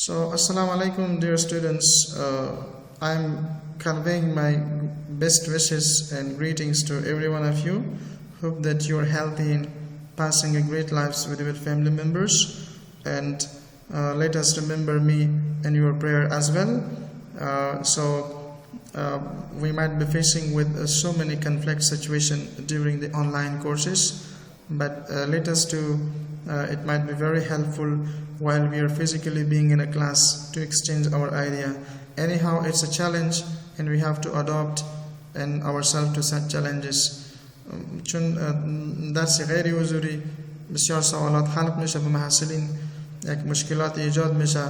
So, Assalamu alaikum, dear students. I'm conveying my best wishes and greetings to every one of you. Hope that you are healthy and passing a great lives with your family members. And let us remember me in your prayer as well. We might be facing with so many conflict situations during the online courses, but let us do. It might be very helpful while we are physically being in a class to exchange our idea. Anyhow, it's a challenge and we have to adopt and ourselves to such challenges. چون درس غیر حضوری بسیار سوالات خلق میشه به محصلین، یک مشکلات ایجاد میشه،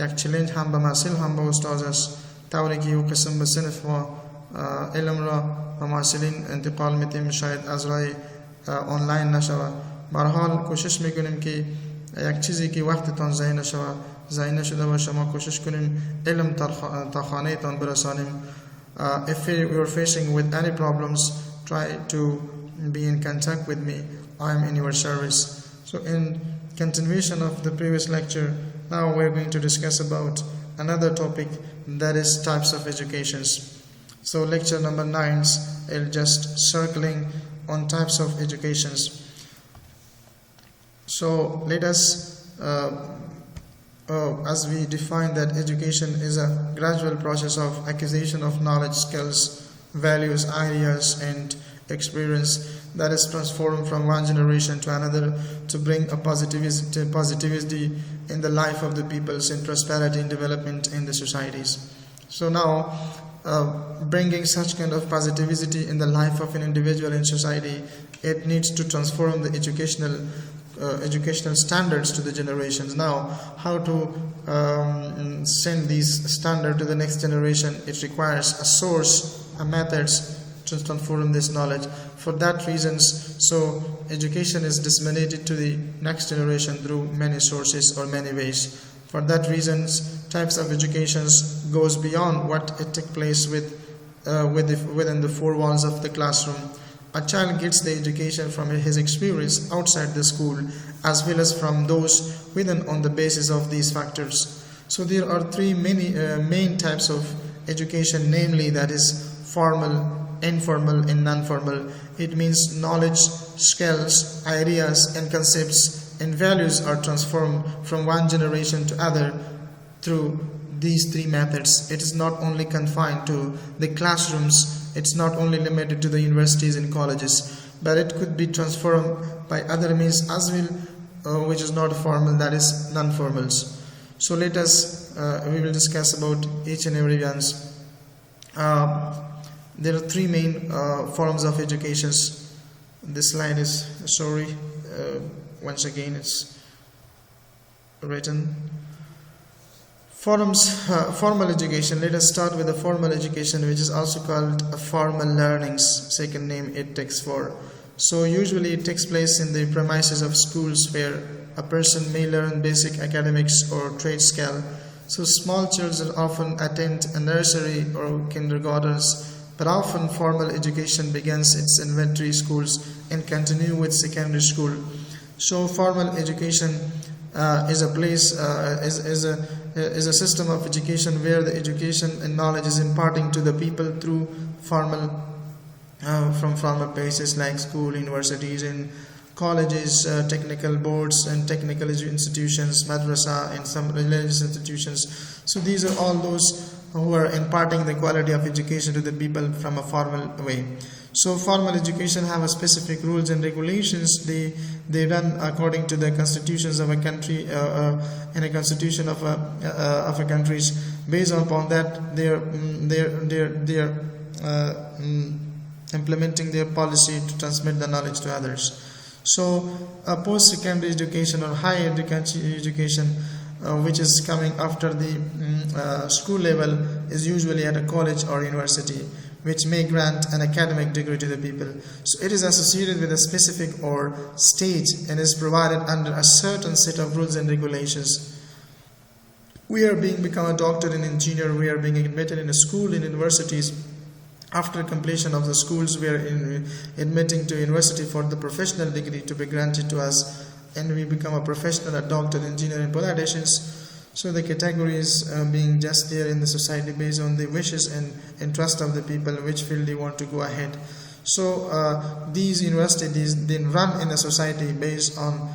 یک چالش هم به محصل هم به استاد است، طوری که او قسم به صنف و علم را به محصلین انتقال میدیم شاید از راه آنلاین نشوه. به هر حال کوشش میکنیم که یک چیزی که وقتتان ضایع نشده باشه ما کوشش کنیم علم تا خانه تان برسانیم. If you are facing with any problems, try to be in contact with me. I am in your service. So in continuation of the previous lecture, now we are going to discuss about another topic, that is types of educations. So lecture number 9 is just circling on types of educations. So let us, as we define that education is a gradual process of acquisition of knowledge, skills, values, ideas, and experience that is transformed from one generation to another to bring a positivity in the life of the peoples, in prosperity and development in the societies. So now, bringing such kind of positivity in the life of an individual in society, it needs to transform the educational standards to the generations. Now, how to send these standards to the next generation? It requires a source, a methods to transform this knowledge. For that reasons, so education is disseminated to the next generation through many sources or many ways. For that reasons, types of educations goes beyond what it took place within the four walls of the classroom. A child gets the education from his experience outside the school as well as from those within on the basis of these factors. So there are three main types of education, namely that is formal, informal and non-formal. It means knowledge, skills, ideas and concepts and values are transformed from one generation to other through these three methods. It is not only confined to the classrooms, it's not only limited to the universities and colleges, but it could be transformed by other means as well, which is not formal, that is non-formals. So let us, we will discuss about each and every one's. There are three main forms of educations. This slide is, sorry, once again it's written. Formal education. Let us start with the formal education, which is also called formal learnings. Second name it takes for. So usually it takes place in the premises of schools where a person may learn basic academics or trade skill. So small children often attend a nursery or kindergartens, but often formal education begins its elementary schools and continue with secondary school. So formal education is a place, is a system of education where the education and knowledge is imparting to the people through formal, from formal places like school, universities and colleges, technical boards and technical institutions, madrasa and some religious institutions. So these are all those who are imparting the quality of education to the people from a formal way. So formal education have a specific rules and regulations. They run according to the constitutions of a country and a constitution of a countries. Based upon that, they're implementing their policy to transmit the knowledge to others. So post-secondary education or higher education, which is coming after the school level, is usually at a college or university, which may grant an academic degree to the people. So it is associated with a specific or stage and is provided under a certain set of rules and regulations. We are become a doctor and engineer, we are being admitted in a school and universities. After completion of the schools, we are admitting to university for the professional degree to be granted to us, and we become a professional, a doctor, engineer and politicians. So the categories being just there in the society based on the wishes and interest of the people, which field they want to go ahead. So these universities then run in a society based on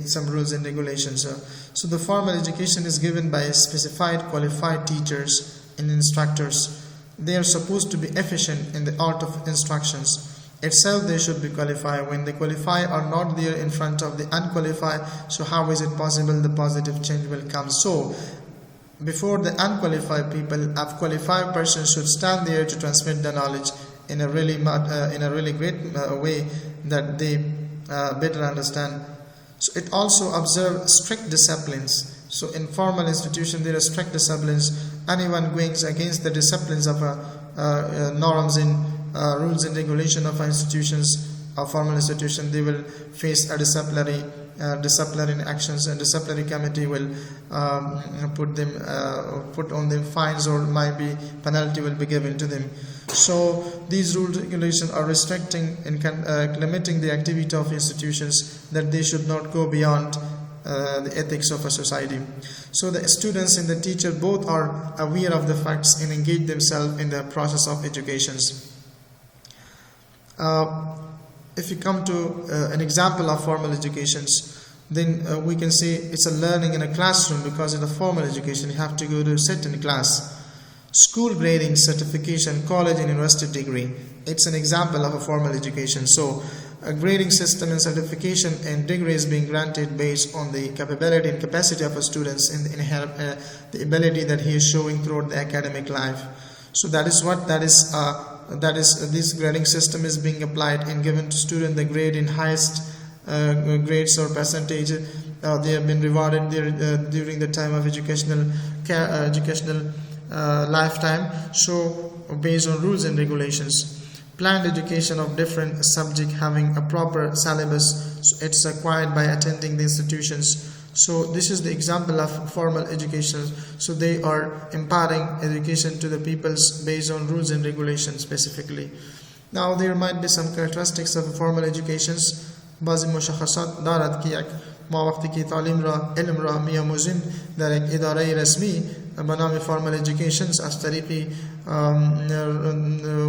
some rules and regulations. So the formal education is given by specified qualified teachers and instructors. They are supposed to be efficient in the art of instructions. Itself they should be qualified. When the qualified are not there in front of the unqualified, so how is it possible the positive change will come? So before the unqualified people, a qualified person should stand there to transmit the knowledge in a really great way that they better understand. So it also observes strict disciplines. So in formal institution there are strict disciplines. Anyone going against the disciplines of norms in rules and regulation of institutions, a formal institution, they will face a disciplinary actions, and disciplinary committee will put on them fines, or might be penalty will be given to them. So these rules and regulations are restricting and limiting the activity of institutions, that they should not go beyond the ethics of a society. So the students and the teacher both are aware of the facts and engage themselves in the process of educations. If you come to an example of formal educations, then we can say it's a learning in a classroom, because in a formal education you have to go to sit in class. School grading, certification, college and university degree, it's an example of a formal education. So a grading system and certification and degree is being granted based on the capability and capacity of a student and the ability that he is showing throughout the academic life. So that is this grading system is being applied and given to student the grade in highest grades or percentage. They have been rewarded during the time of educational lifetime. So based on rules and regulations. Planned education of different subject having a proper syllabus, so it's acquired by attending the institutions. So this is the example of formal education. So they are imparting education to the peoples based on rules and regulations specifically. Now there might be some characteristics of formal educations. بعضی مشخصات دارد که یک ما وقتی که تعلیم را علم را می‌آموزیم در یک اداره رسمی به نام فارمال ایژوکیشنز از طریق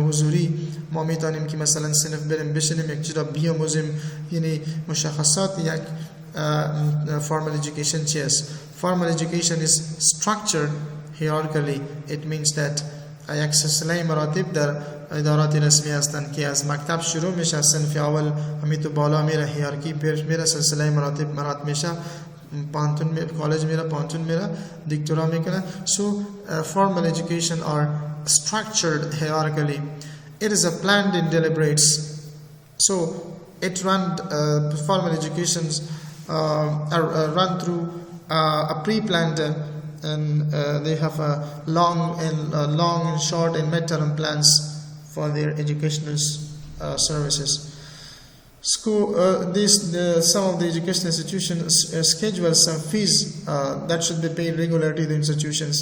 حضوری ما می‌تونیم که مثلا صنف بریم بشینیم یک چیز را بیاموزیم. یعنی مشخصات یک formal education چیست؟ Formal education is structured hierarchically. It means that یک سلسله مراتب در ادارات رسمی هستند که از مکتب شروع میشه، از صنف اول همین تو بالا میره، هیرارکی پیش میره، سلسله مراتب میشه، پانتون میره، کالج میره، پانتون میره، دکترا میکنه. So formal education are structured hierarchically. It is a planned and deliberates. So it formal educations are run through a pre-planned and they have a long and short and mid-term plans for their educational services. School, some of the educational institutions schedule some fees that should be paid regularly to the institutions,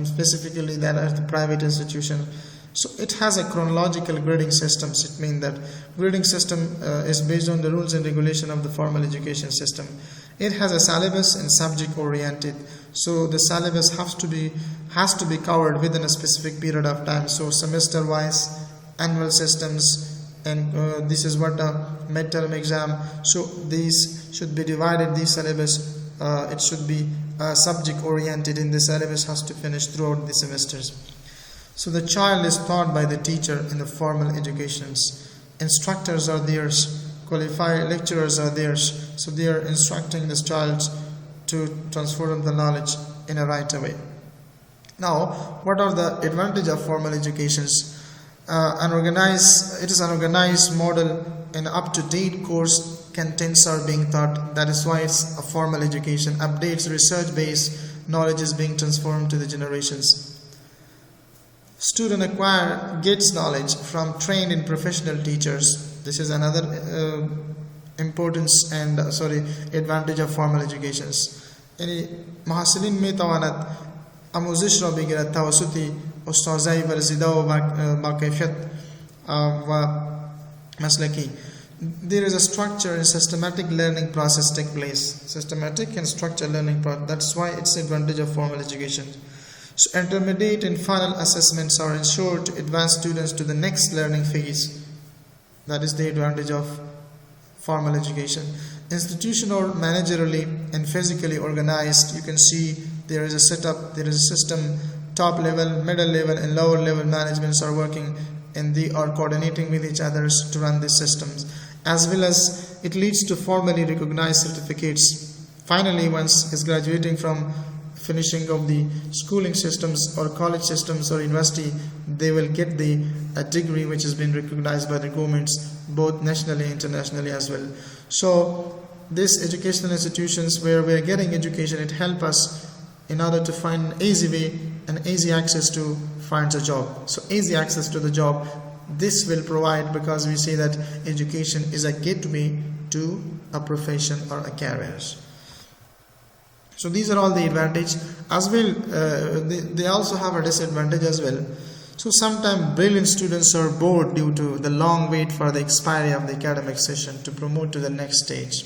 specifically that are the private institution. So it has a chronological grading system. It means that grading system is based on the rules and regulation of the formal education system. It has a syllabus and subject oriented. So the syllabus has to be covered within a specific period of time. So semester wise, annual systems, and this is what a midterm exam. So these should be divided. These syllabus it should be subject oriented, and the syllabus has to finish throughout the semesters. So the child is taught by the teacher in the formal educations. Instructors are theirs, qualified lecturers are theirs. So they are instructing this child to transform the knowledge in a right way. Now, what are the advantages of formal educations? It is an organized model, and up-to-date course contents are being taught. That is why it's a formal education. Updates, research-based knowledge is being transformed to the generations. Student gets knowledge from trained and professional teachers. This is another importance and advantage of formal educations. یعنی محصلین میتواند آموزش را بگیرد توسط استادای ورزیده و با کیفیت و مسلکی. there is a structure and systematic learning process take place. Systematic and structured learning process. That's why it's the advantage of formal education. So intermediate and final assessments are ensured to advance students to the next learning phase. That is the advantage of formal education. Institution or managerially and physically organized. You can see there is a setup, there is a system. Top level, middle level, and lower level managements are working, and they are coordinating with each other to run these systems. As well as it leads to formally recognized certificates. Finally, once is graduating from finishing of the schooling systems or college systems or university, they will get a degree which has been recognized by the governments, both nationally and internationally as well. So these educational institutions where we are getting education, it helps us in order to find an easy way and easy access to find a job. So easy access to the job, this will provide, because we say that education is a gateway to a profession or a career. So these are all the advantage as well. They also have a disadvantage as well. So sometimes brilliant students are bored due to the long wait for the expiry of the academic session to promote to the next stage.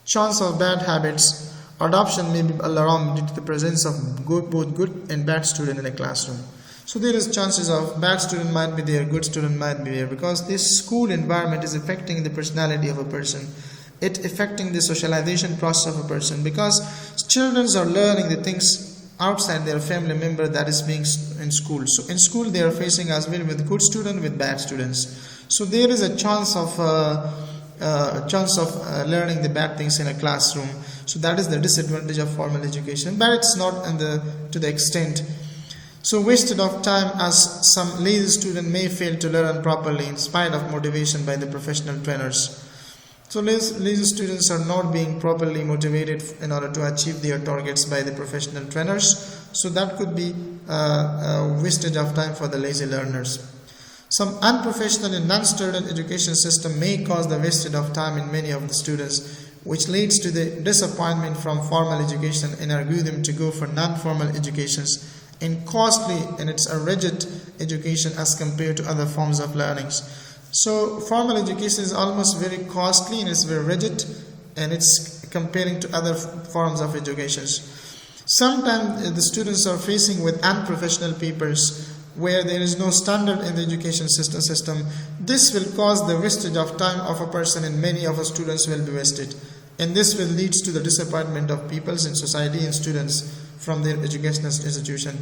Chance of bad habits adoption may be alarming due to the presence of both good and bad student in a classroom. So there is chances of bad student might be there, good student might be there, because this school environment is affecting the personality of a person. It affecting the socialization process of a person, because children are learning the things outside their family member that is being in school. So in school they are facing as well with good student, with bad students. So there is a chance of learning the bad things in a classroom. So that is the disadvantage of formal education, but it's not to the extent. So wasted of time, as some lazy student may fail to learn properly in spite of motivation by the professional trainers. So lazy students are not being properly motivated in order to achieve their targets by the professional trainers. So that could be a wastage of time for the lazy learners. Some unprofessional and non-student education system may cause the wastage of time in many of the students, which leads to the disappointment from formal education and argue them to go for non-formal educations and costly, and it's a rigid education as compared to other forms of learnings. So formal education is almost very costly and it's very rigid, and it's comparing to other forms of educations. Sometimes the students are facing with unprofessional papers where there is no standard in the education system. This will cause the wastage of time of a person, and many of our students will be wasted. And this will lead to the disappointment of peoples in society and students from their educational institution.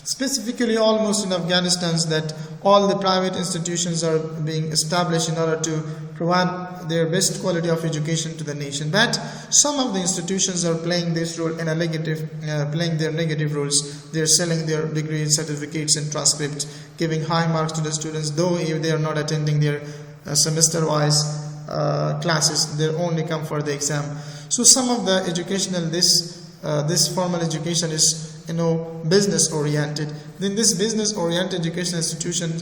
Specifically, almost in Afghanistan, that all the private institutions are being established in order to provide their best quality of education to the nation. But some of the institutions are playing this role in a negative, playing their negative roles. They are selling their degrees, certificates, and transcripts, giving high marks to the students, though if they are not attending their semester-wise classes, they only come for the exam. So some of the educational this formal education is business oriented. Then this business oriented education institution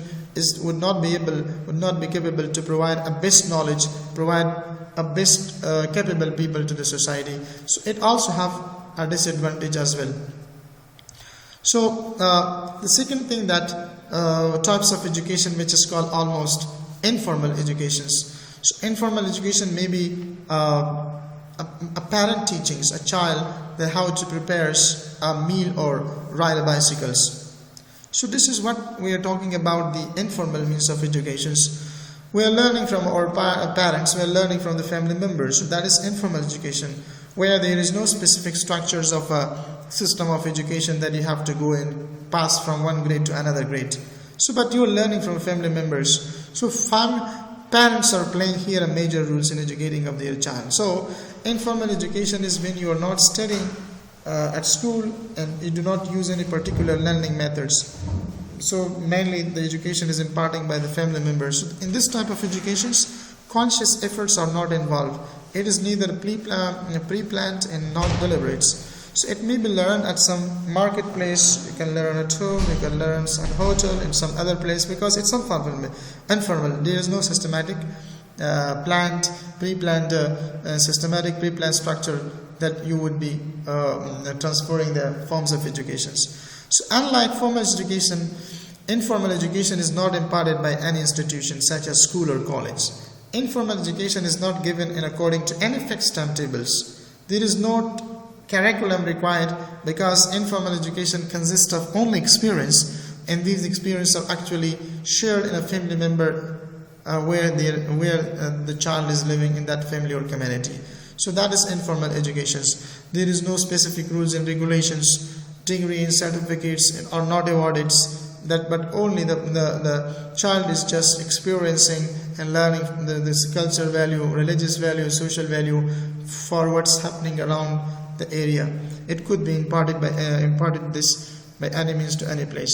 would not be capable to provide a best knowledge, provide a best capable people to the society. So it also have a disadvantage as well. So the second thing that types of education which is called almost informal educations. So informal education may be a parent teachings a child that how to prepare a meal or ride a bicycles. So this is what we are talking about, the informal means of educations. We are learning from our parents, we are learning from the family members. So that is informal education, where there is no specific structures of a system of education that you have to go and pass from one grade to another grade. So but you are learning from family members. So parents are playing here a major roles in educating of their child. So informal education is when you are not studying at school and you do not use any particular learning methods. So mainly the education is imparted by the family members. So in this type of educations, conscious efforts are not involved. It is neither pre-planned and not deliberate. So it may be learned at some marketplace, you can learn at home, you can learn at a hotel, in some other place, because it's informal. There is no systematic, pre-planned, systematic pre-planned structure that you would be transferring the forms of educations. So unlike formal education, informal education is not imparted by any institution such as school or college. Informal education is not given in according to any fixed timetables. There is no curriculum required because informal education consists of only experience, and these experiences are actually shared in a family member where the child is living in that family or community. So that is informal education. There is no specific rules and regulations. Degree and certificates are not awarded, but only the child is just experiencing and learning this cultural value, religious value, social value for what's happening around the area. It could be imparted by any means to any place.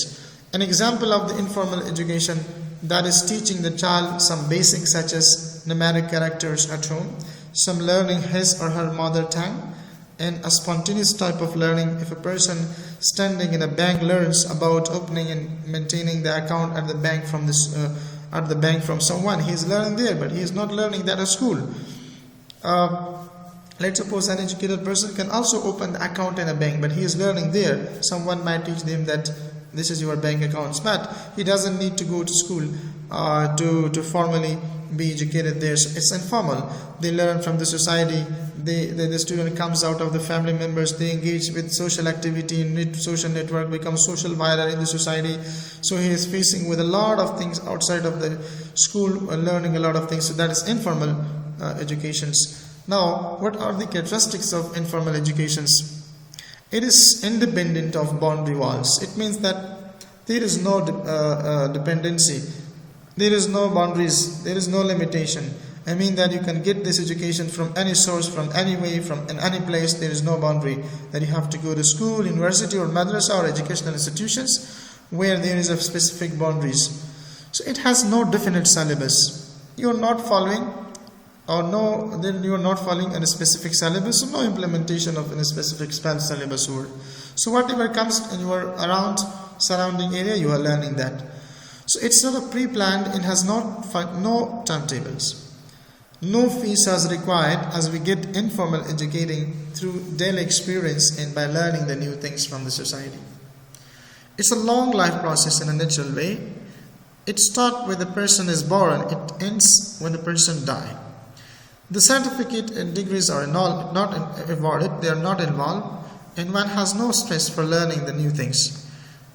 An example of the informal education, that is teaching the child some basics such as numeric characters at home, some learning his or her mother tongue, and a spontaneous type of learning. If a person standing in a bank learns about opening and maintaining the account at the bank from someone, he is learning there, but he is not learning that at school. Let's suppose an educated person can also open the account in a bank, but he is learning there. Someone might teach them that this is your bank accounts, but he doesn't need to go to school to formally be educated there. So it's informal. They learn from the society. The student comes out of the family members. They engage with social activity, social network, becomes social wire in the society. So he is facing with a lot of things outside of the school, learning a lot of things. So that is informal educations. Now, what are the characteristics of informal educations? It is independent of boundary walls. It means that there is no dependency. There is no boundaries. There is no limitation. I mean that you can get this education from any source, from any way, from in any place. There is no boundary that you have to go to school, university, or madrasa, or educational institutions where there is a specific boundaries. So it has no definite syllabus. You are not following, then you are not following any specific syllabus, so no implementation of any specific syllabus word. So whatever comes in your surrounding area, you are learning that. So it's not a pre-planned. It has no timetables. No fees is required, as we get informal educating through daily experience and by learning the new things from the society. It's a long life process in a natural way. It starts when the person is born. It ends when the person dies. The certificate and degrees are not awarded. They are not involved, and one has no stress for learning the new things.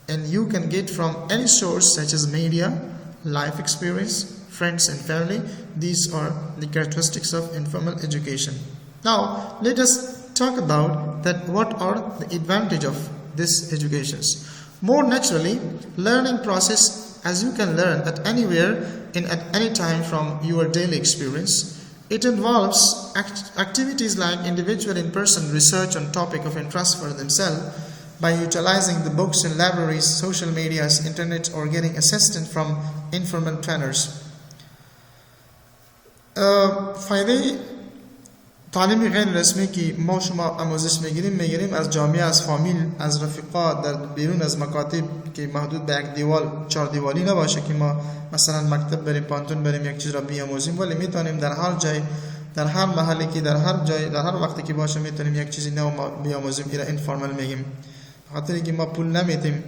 And you can get from any source such as media, life experience, friends and family. These are the characteristics of informal education. Now, let us talk about that. What are the advantages of these educations? More naturally, learning process, as you can learn at anywhere and at any time from your daily experience. It involves activities like individual in-person research on topic of interest for themselves by utilizing the books and libraries, social medias, internet, or getting assistance from informal trainers. فایده تعلیمی غیر رسمی که ما شما آموزش میگیریم از جامعه، از فامیل، از رفیقا، در بیرون از مکاتب که محدود به یک دیوال، 4 دیوالی نباشه که ما مثلا مکتب بریم، پانتون بریم، یک چیز را بیاموزیم، ولی میتونیم در هر جای، در هر محلی که در هر جای، در هر وقتی که باشه میتونیم یک چیزی نو بیاموزیم. اینا اینفورمال میگیم، خاطر که ما پول نمیدیم،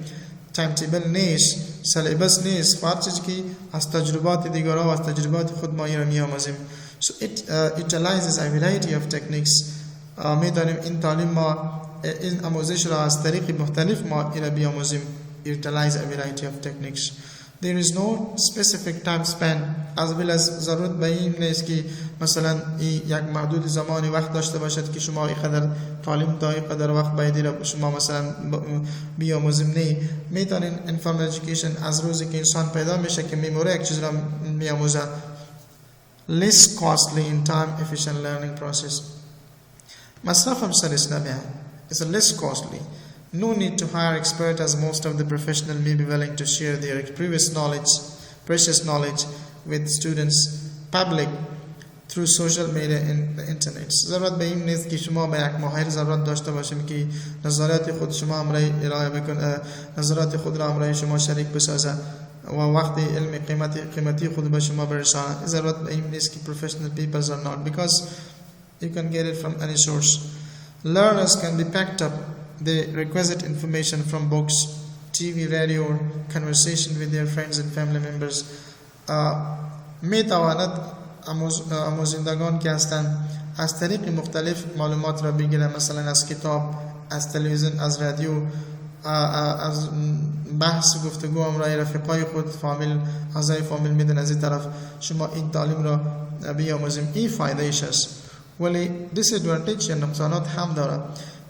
تایمتیبل نیست، سلیبس نیست، فقط چیزی که از تجربات دیگران و از تجربات خود ما را میاموزیم. So it utilizes a variety of techniques. می‌دانیم این تعلیم ما این آموزش را از طریق مختلف ما را بیاموزیم. Utilize a variety of techniques. There is no specific time span, as well as ضرورت به این نیست که مثلا یک محدود زمانی وقت داشته باشد که شما اینقدر تعلیم تا اینقدر وقت باید شما مثلا بیاموزیم. نه، می‌دانین informal education از روزی که انسان پیدا میشه که میموره یک چیز را میاموزه. Less costly in time efficient learning process. مصرف هم سرش نمیاد. It's less costly. No need to hire experts, as most of the professionals may be willing to share their precious knowledge with students, public, through social media and the internet. ضرورت به این نیست که شما به یک ماهر ضرورت داشته باشیم که نظرات خود شما امرای ارائه بکنه، نظرات خود را امرای شما شریک بسازه و وقتی علم قیمتی خود به شما برسانه. ضرورت به این نیست که professional people are not, because you can get it from any source. Learners can be picked up the requisite information from books, TV, radio, or conversation with their friends and family members. می تواند آموزندگان که هستند از طریق مختلف معلومات را بگیرن، مثلا از کتاب، از تلویزیون، از رادیو، از بحث گفتگو امرای رفیقای خود، فامیل، اعضای فامیل میدن از این طرف شما این تعلیم را بیاموزیم. این فایده ایش است. ولی disadvantage یا نقصانات هم داره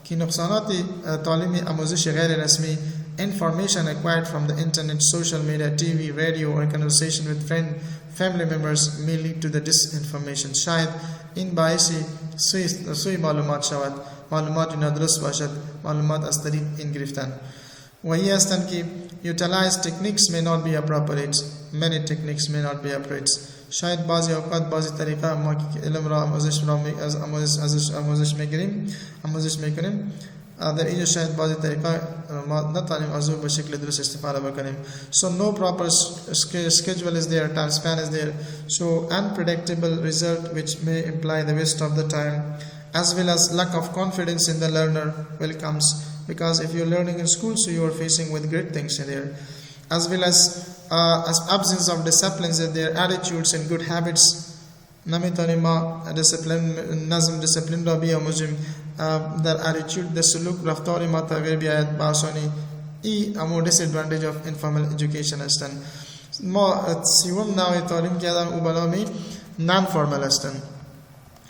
که نقصانات تعلیم آموزش غیر رسمی information acquired from the internet, social media, TV, radio or conversation with family members may lead to the disinformation. شاید این باعث سوی معلومات شود، معلومات نادرست باشد، معلومات از طریق این گرفتن. و این هستند که utilize techniques may not be appropriate, many techniques may not be appropriate. شاید بعضی اوقات بعضی طریقه ما که علم را آموزش میکنیم در اینجا شاید بعضی طریقه ما نتوانیم از او به شکل درست استفاده بکنیم. So no proper schedule is there, time span is there, so unpredictable result which may imply the waste of the time, as well as lack of confidence in the learner will comes, because if you're learning in school, so you are facing with great things in there, as well as absence of disciplines in their attitudes and good habits. نمیتونیم ما discipline را بیاموزیم، در attitude در سلوک رفتار ما تغییر بیاید با آسانی. این امور disadvantage of informal education هستند. ما سیوم نوع تعلیم کردن او بلامی non-formal هستند.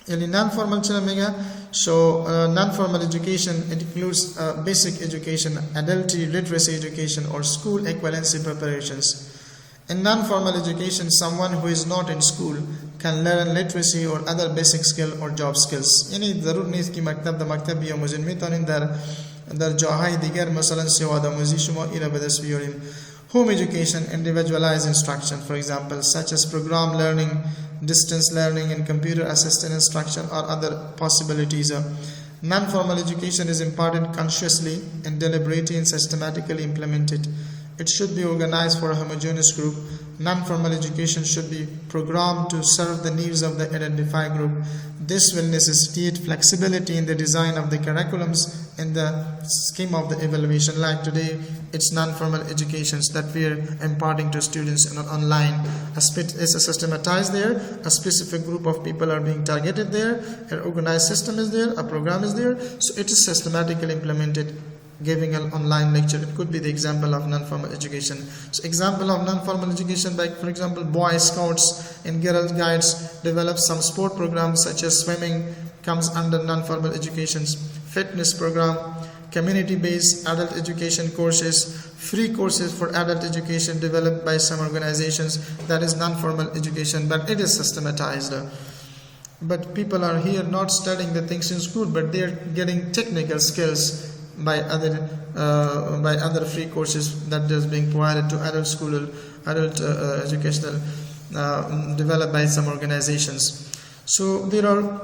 یعنی non-formal چرا میگه؟ So non-formal education includes basic education, adult literacy education or school equivalency preparations. In non-formal education, someone who is not in school can learn literacy or other basic skill or job skills. یعنی ضرور نیست که مکتب در مکتب بیاموزین، میتونین در جاهای دیگر مثلا سواد آموزی شما این را به دست بیارین. Home education, individualized instruction, for example, such as program learning, distance learning, and computer assisted instruction or other possibilities. Non-formal education is imparted consciously and deliberately and systematically implemented. It should be organized for a homogeneous group. Non-formal education should be programmed to serve the needs of the identified group. This will necessitate flexibility in the design of the curriculums and the scheme of the evaluation. Like today, it's non-formal educations that we are imparting to students and online. It's a systematized there. A specific group of people are being targeted there. An organized system is there. A program is there. So it is systematically implemented. Giving an online lecture, it could be the example of non-formal education. So example of non-formal education, like for example Boy Scouts and Girl Guides develop some sport programs such as swimming comes under non-formal educations. Fitness program, community-based adult education courses, free courses for adult education developed by some organizations, that is non-formal education, but it is systematized. But people are here not studying the things in school, but they are getting technical skills by other free courses that is being provided to adult educational developed by some organizations. So there are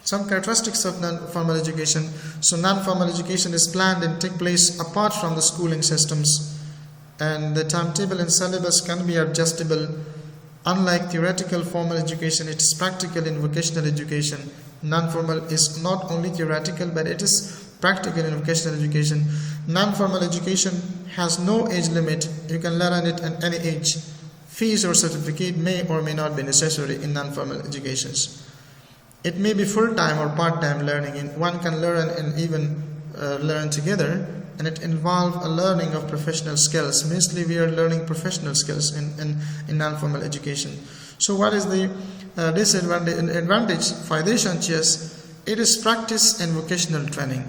some characteristics of non-formal education. So non-formal education is planned and take place apart from the schooling systems, and the timetable and syllabus can be adjustable. Unlike theoretical formal education, it is practical in vocational education. Non-formal is not only theoretical, but it is practical in vocational education. Non-formal education has no age limit. You can learn it at any age. Fees or certificate may or may not be necessary in non-formal educations. It may be full-time or part-time learning. One can learn and even learn together, and it involves a learning of professional skills. Mostly we are learning professional skills in non-formal education. So what is the disadvantage and advantage? Foundation chess, it is practice and vocational training.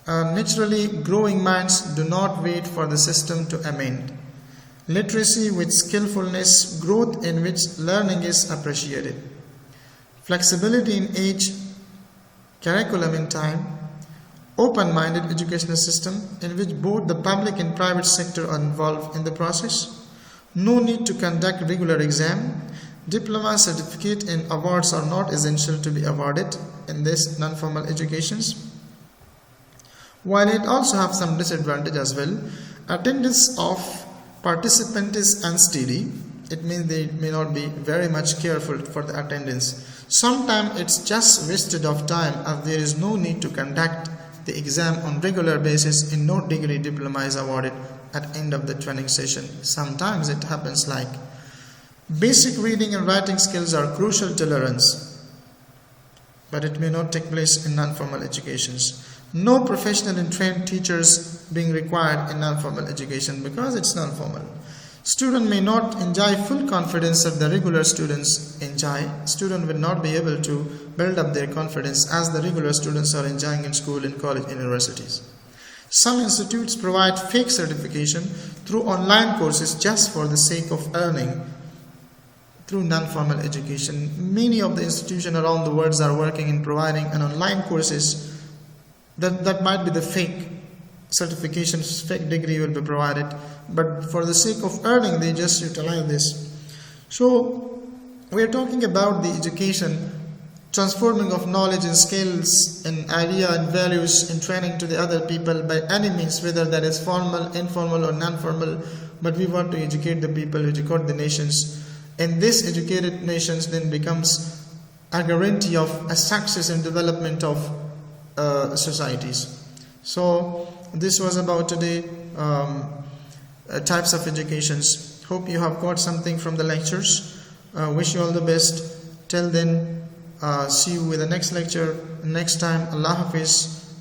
Naturally growing minds do not wait for the system to amend. Literacy with skillfulness, growth in which learning is appreciated. Flexibility in age, curriculum in time. Open-minded educational system in which both the public and private sector are involved in the process. No need to conduct regular exam. Diploma, certificate and awards are not essential to be awarded in this non-formal educations. While it also have some disadvantage as well, attendance of participant is unsteady. It means they may not be very much careful for the attendance. Sometimes it's just wasted of time as there is no need to conduct the exam on regular basis and no degree diploma is awarded at end of the training session. Sometimes it happens like. Basic reading and writing skills are crucial to learners, but it may not take place in non-formal educations. No professional and trained teachers being required in non-formal education because it's non-formal. Student may not enjoy full confidence that the regular students enjoy. Student will not be able to build up their confidence as the regular students are enjoying in school, in college, and universities. Some institutes provide fake certification through online courses just for the sake of earning through non-formal education. Many of the institutions around the world are working in providing an online courses that might be the fake certifications, fake degree will be provided, but for the sake of earning they just utilize this. So we are talking about the education, transforming of knowledge and skills and idea and values and training to the other people by any means, whether that is formal, informal or non-formal, but we want to educate the people, educate the nations, and this educated nations then becomes a guarantee of a success and development of societies. So this was about today, types of educations. Hope you have got something from the lectures. Wish you all the best. Till then, see you with the next lecture next time. Allah Hafiz.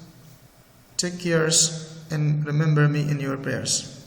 Take care and remember me in your prayers.